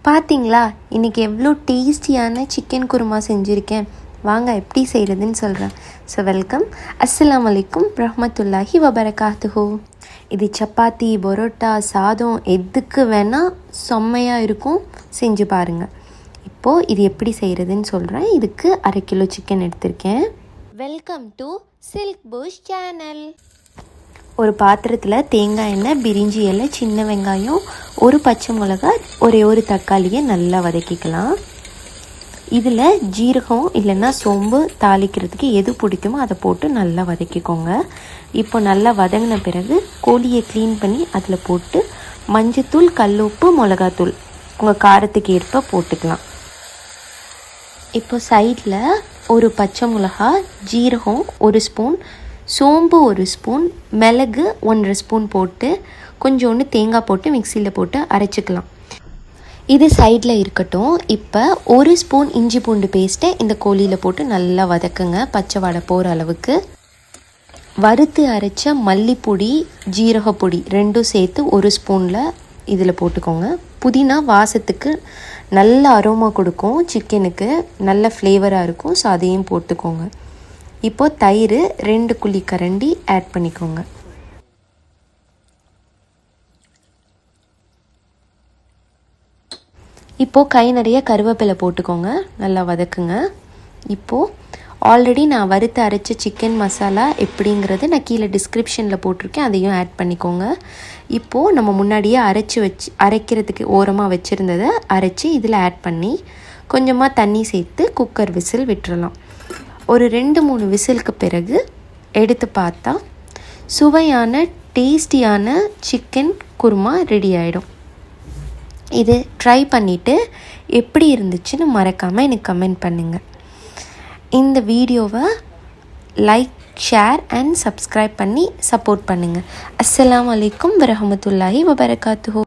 பார்த்தீங்களா, இன்றைக்கி எவ்வளோ டேஸ்டியான சிக்கன் குருமா செஞ்சுருக்கேன். வாங்க எப்படி செய்கிறதுன்னு சொல்கிறேன். So welcome. அஸ்ஸலாமு அலைக்கும் ரஹ்மத்துல்லாஹி வபரகாத்துஹு. இது சப்பாத்தி, பரோட்டா, சாதம் எதுக்கு வேணால் செம்மையாக இருக்கும். செஞ்சு பாருங்கள். இப்போது இது எப்படி செய்கிறதுன்னு சொல்கிறேன். இதுக்கு 1/2 கிலோ சிக்கன் எடுத்திருக்கேன். Welcome to silk bush channel. ஒரு பாத்திரத்தில் தேங்காய் எண்ணெய், பிரிஞ்சி இலை, சின்ன வெங்காயம், ஒரு பச்சை மிளகாய், ஒரு தக்காளியை நல்லா வதக்கிக்கலாம். இதில் ஜீரகம் இல்லைன்னா சோம்பு தாளிக்கிறதுக்கு எது பிடிக்குமோ அதை போட்டு நல்லா வதக்கிக்கோங்க. இப்போ நல்லா வதங்கின பிறகு கோழியை க்ளீன் பண்ணி அதில் போட்டு மஞ்சத்தூள், கல்லுப்பு, மிளகாத்தூள் உங்கள் காரத்துக்கு ஏற்ப போட்டுக்கலாம். இப்போ சைடில் ஒரு பச்சை மிளகாய், ஜீரகம் 1 ஸ்பூன், சோம்பு 1 ஸ்பூன், மிளகு 1/2 ஸ்பூன் போட்டு கொஞ்சோண்டு தேங்காய் போட்டு மிக்சியில் போட்டு அரைச்சிக்கலாம். இது சைடில் இருக்கட்டும். இப்போ 1 ஸ்பூன் இஞ்சி பூண்டு பேஸ்ட்டை இந்த கோழியில் போட்டு நல்லா வதக்குங்க, பச்சை வாடை போகிற அளவுக்கு. வறுத்து அரைச்ச மல்லிப்பொடி, ஜீரகப்பொடி 2 சேர்த்து 1 ஸ்பூனில் இதில் போட்டுக்கோங்க. புதினா வாசத்துக்கு நல்ல அரோமா கொடுக்கும், சிக்கனுக்கு நல்ல ஃப்ளேவராக இருக்கும். ஸோ அதையும் போட்டுக்கோங்க. இப்போது தயிர் 2 குழிக்கரண்டி ஆட் பண்ணிக்கோங்க. இப்போது கை நிறைய கருவேப்பிலை போட்டுக்கோங்க, நல்லா வதக்குங்க. இப்போது ஆல்ரெடி நான் வறுத்து அரைச்ச சிக்கன் மசாலா எப்படிங்கிறது நான் கீழே டிஸ்கிரிப்ஷனில் போட்டிருக்கேன், அதையும் ஆட் பண்ணிக்கோங்க. இப்போது நம்ம முன்னாடியே அரைக்கிறதுக்கு ஓரமாக வச்சுருந்ததை அரைச்சி இதில் ஆட் பண்ணி கொஞ்சமாக தண்ணி சேர்த்து குக்கர் விசில் விட்டுறலாம். ஒரு 2-3 விசிலுக்கு பிறகு எடுத்து பார்த்தா சுவையான டேஸ்டியான சிக்கன் குருமா ரெடி ஆகிடும். இது ட்ரை பண்ணிவிட்டு எப்படி இருந்துச்சுன்னு மறக்காமல் எனக்கு கமெண்ட் பண்ணுங்கள். இந்த வீடியோவை லைக், ஷேர் அண்ட் சப்ஸ்கிரைப் பண்ணி சப்போர்ட் பண்ணுங்கள். அஸ்ஸலாமு அலைக்கும் வரஹ்மத்துல்லாஹி வபரகாத்துஹு.